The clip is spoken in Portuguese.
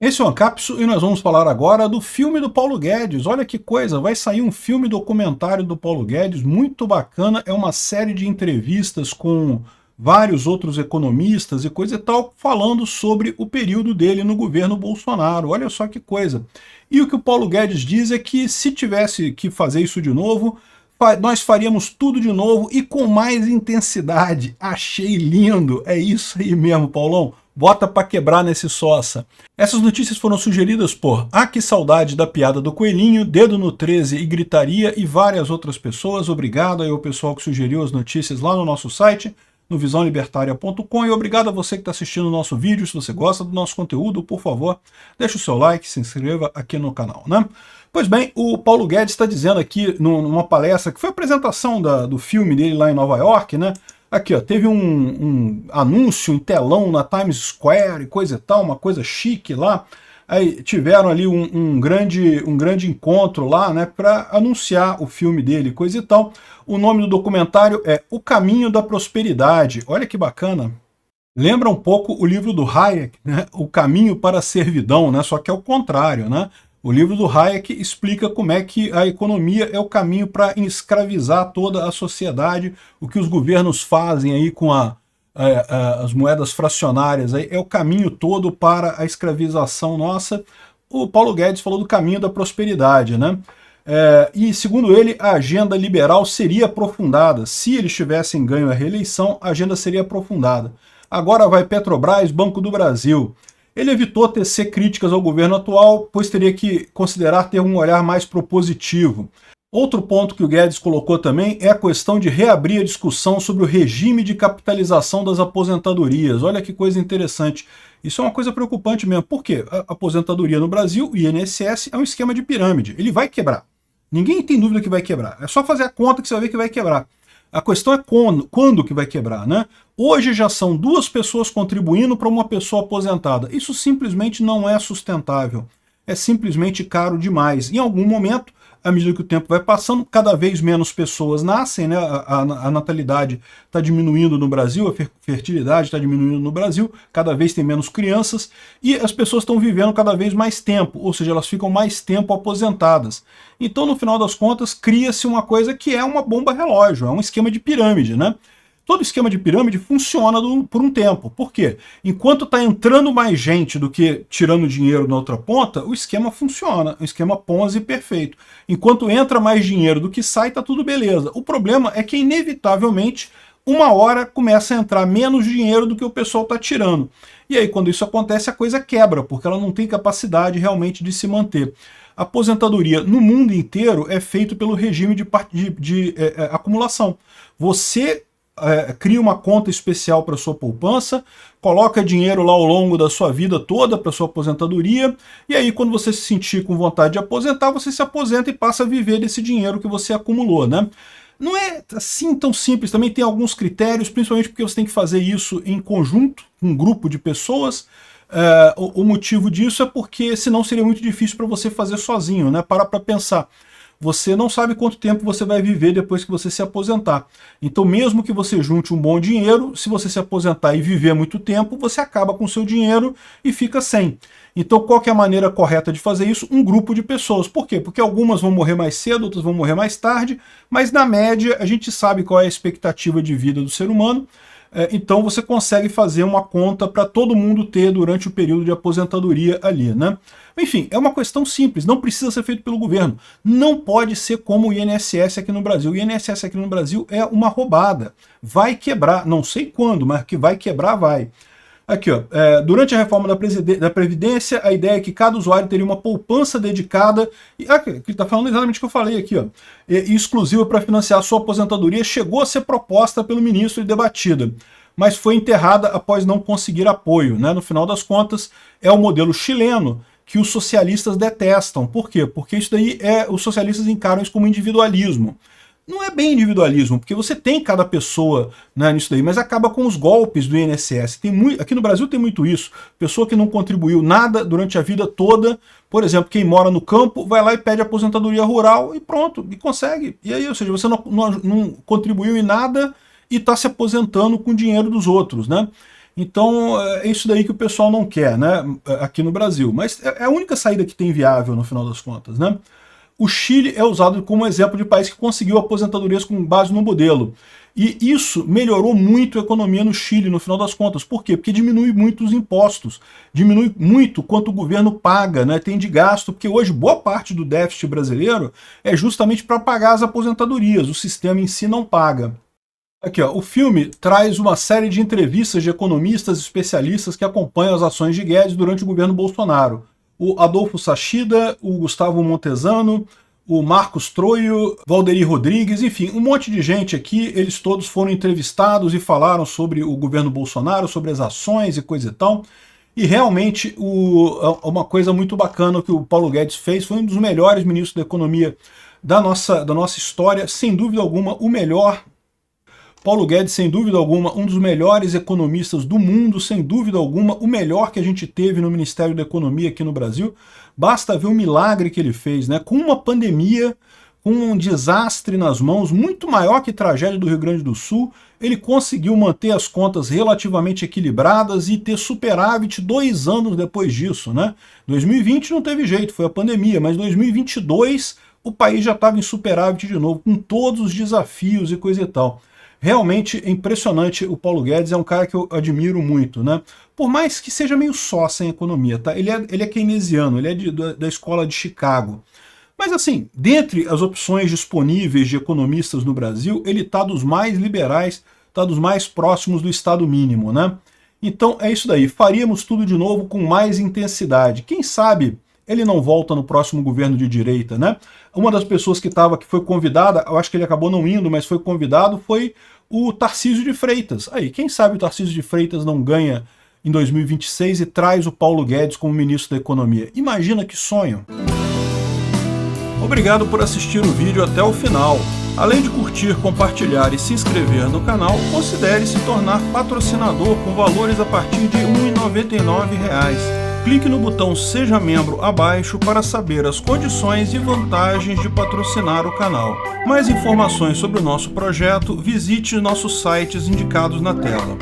Esse é o Ancapsu e nós vamos falar agora do filme do Paulo Guedes. Olha que coisa, vai sair um filme documentário do Paulo Guedes, muito bacana, é uma série de entrevistas com vários outros economistas e coisa e tal, falando sobre o período dele no governo Bolsonaro. Olha só que coisa. E o que o Paulo Guedes diz é que se tivesse que fazer isso de novo, nós faríamos tudo de novo e com mais intensidade. Achei lindo, é isso aí mesmo, Paulão. Bota pra quebrar nesse sossa. Essas notícias foram sugeridas por Ah, que saudade da piada do coelhinho, Dedo no 13 e Gritaria e várias outras pessoas. Obrigado aí ao pessoal que sugeriu as notícias lá no nosso site, no visãolibertaria.com, e obrigado a você que está assistindo o nosso vídeo. Se você gosta do nosso conteúdo, por favor, deixa o seu like, se inscreva aqui no canal, né? Pois bem, o Paulo Guedes está dizendo aqui numa palestra, que foi a apresentação do filme dele lá em Nova York, né? Aqui, ó, teve um anúncio em telão na Times Square e coisa e tal, uma coisa chique lá. Aí tiveram ali um grande encontro lá, né, para anunciar o filme dele, coisa e tal. O nome do documentário é O Caminho da Prosperidade. Olha que bacana. Lembra um pouco o livro do Hayek, né, O Caminho para a Servidão, né, só que é o contrário, né? O livro do Hayek explica como é que a economia é o caminho para escravizar toda a sociedade, o que os governos fazem aí com as moedas fracionárias aí, é o caminho todo para a escravização nossa. O Paulo Guedes falou do caminho da prosperidade, né? E segundo ele, a agenda liberal seria aprofundada. Se eles tivessem ganho a reeleição, a agenda seria aprofundada. Agora vai Petrobras, Banco do Brasil. Ele evitou tecer críticas ao governo atual, pois teria que considerar ter um olhar mais propositivo. Outro ponto que o Guedes colocou também é a questão de reabrir a discussão sobre o regime de capitalização das aposentadorias. Olha que coisa interessante. Isso é uma coisa preocupante mesmo. Por quê? A aposentadoria no Brasil, o INSS, é um esquema de pirâmide. Ele vai quebrar. Ninguém tem dúvida que vai quebrar. É só fazer a conta que você vai ver que vai quebrar. A questão é quando que vai quebrar, né? Hoje já são duas pessoas contribuindo para uma pessoa aposentada. Isso simplesmente não é sustentável. É simplesmente caro demais. Em algum momento, à medida que o tempo vai passando, cada vez menos pessoas nascem, né? A natalidade está diminuindo no Brasil, a fertilidade está diminuindo no Brasil, cada vez tem menos crianças, e as pessoas estão vivendo cada vez mais tempo, ou seja, elas ficam mais tempo aposentadas. Então, no final das contas, cria-se uma coisa que é uma bomba relógio, é um esquema de pirâmide, né? Todo esquema de pirâmide funciona por um tempo. Por quê? Enquanto está entrando mais gente do que tirando dinheiro na outra ponta, o esquema funciona, o esquema Ponzi perfeito. Enquanto entra mais dinheiro do que sai, está tudo beleza. O problema é que, inevitavelmente, uma hora começa a entrar menos dinheiro do que o pessoal está tirando. E aí, quando isso acontece, a coisa quebra, porque ela não tem capacidade realmente de se manter. A aposentadoria no mundo inteiro é feito pelo regime de acumulação. Você cria uma conta especial para sua poupança, coloca dinheiro lá ao longo da sua vida toda para sua aposentadoria, e aí quando você se sentir com vontade de aposentar, você se aposenta e passa a viver desse dinheiro que você acumulou, né? Não é assim tão simples, também tem alguns critérios, principalmente porque você tem que fazer isso em conjunto, com um grupo de pessoas. O motivo disso é porque senão seria muito difícil para você fazer sozinho, né? Para pensar. Você não sabe quanto tempo você vai viver depois que você se aposentar. Então, mesmo que você junte um bom dinheiro, se você se aposentar e viver muito tempo, você acaba com o seu dinheiro e fica sem. Então, qual que é a maneira correta de fazer isso? Um grupo de pessoas. Por quê? Porque algumas vão morrer mais cedo, outras vão morrer mais tarde, mas na média a gente sabe qual é a expectativa de vida do ser humano. Então você consegue fazer uma conta para todo mundo ter durante o período de aposentadoria ali, né? Enfim, é uma questão simples, não precisa ser feito pelo governo. Não pode ser como o INSS aqui no Brasil. O INSS aqui no Brasil é uma roubada. Vai quebrar, não sei quando, mas que vai quebrar, vai. Aqui, ó, durante a reforma da Previdência, a ideia é que cada usuário teria uma poupança dedicada, e ele está falando exatamente o que eu falei aqui, ó, exclusiva para financiar a sua aposentadoria, chegou a ser proposta pelo ministro e debatida, mas foi enterrada após não conseguir apoio, né? No final das contas, é o modelo chileno que os socialistas detestam. Por quê? Porque isso daí os socialistas encaram isso como individualismo. Não é bem individualismo, porque você tem cada pessoa, né, nisso daí, mas acaba com os golpes do INSS. Aqui no Brasil tem muito isso. Pessoa que não contribuiu nada durante a vida toda, por exemplo, quem mora no campo, vai lá e pede aposentadoria rural e pronto, e consegue. E aí, ou seja, você não contribuiu em nada e está se aposentando com o dinheiro dos outros, né? Então é isso daí que o pessoal não quer, né, aqui no Brasil. Mas é a única saída que tem viável no final das contas, né? O Chile é usado como exemplo de país que conseguiu aposentadorias com base no modelo. E isso melhorou muito a economia no Chile, no final das contas. Por quê? Porque diminui muito os impostos, diminui muito quanto o governo paga, né, tem de gasto, porque hoje boa parte do déficit brasileiro é justamente para pagar as aposentadorias, o sistema em si não paga. Aqui, ó, o filme traz uma série de entrevistas de economistas e especialistas que acompanham as ações de Guedes durante o governo Bolsonaro. O Adolfo Sachida, o Gustavo Montesano, o Marcos Troio, Valderi Rodrigues, enfim, um monte de gente aqui, eles todos foram entrevistados e falaram sobre o governo Bolsonaro, sobre as ações e coisa e tal. E realmente uma coisa muito bacana que o Paulo Guedes fez, foi um dos melhores ministros da economia da nossa história, sem dúvida alguma, o melhor. Paulo Guedes, sem dúvida alguma, um dos melhores economistas do mundo, sem dúvida alguma, o melhor que a gente teve no Ministério da Economia aqui no Brasil. Basta ver o milagre que ele fez, né? Com uma pandemia, com um desastre nas mãos, muito maior que a tragédia do Rio Grande do Sul, ele conseguiu manter as contas relativamente equilibradas e ter superávit 2 anos depois disso, né? 2020 não teve jeito, foi a pandemia, mas 2022 o país já estava em superávit de novo, com todos os desafios e coisa e tal. Realmente é impressionante, o Paulo Guedes é um cara que eu admiro muito, né? Por mais que seja meio sócio em economia, tá? Ele é keynesiano, ele é da escola de Chicago. Mas assim, dentre as opções disponíveis de economistas no Brasil, ele está dos mais liberais, está dos mais próximos do Estado mínimo, né? Então é isso daí, faríamos tudo de novo com mais intensidade. Quem sabe ele não volta no próximo governo de direita, né? Uma das pessoas que foi convidada, eu acho que ele acabou não indo, mas foi convidado, foi o Tarcísio de Freitas. Aí, quem sabe o Tarcísio de Freitas não ganha em 2026 e traz o Paulo Guedes como ministro da Economia. Imagina que sonho! Obrigado por assistir o vídeo até o final. Além de curtir, compartilhar e se inscrever no canal, considere se tornar patrocinador com valores a partir de R$ 1,99. Clique no botão Seja Membro abaixo para saber as condições e vantagens de patrocinar o canal. Mais informações sobre o nosso projeto, visite nossos sites indicados na tela.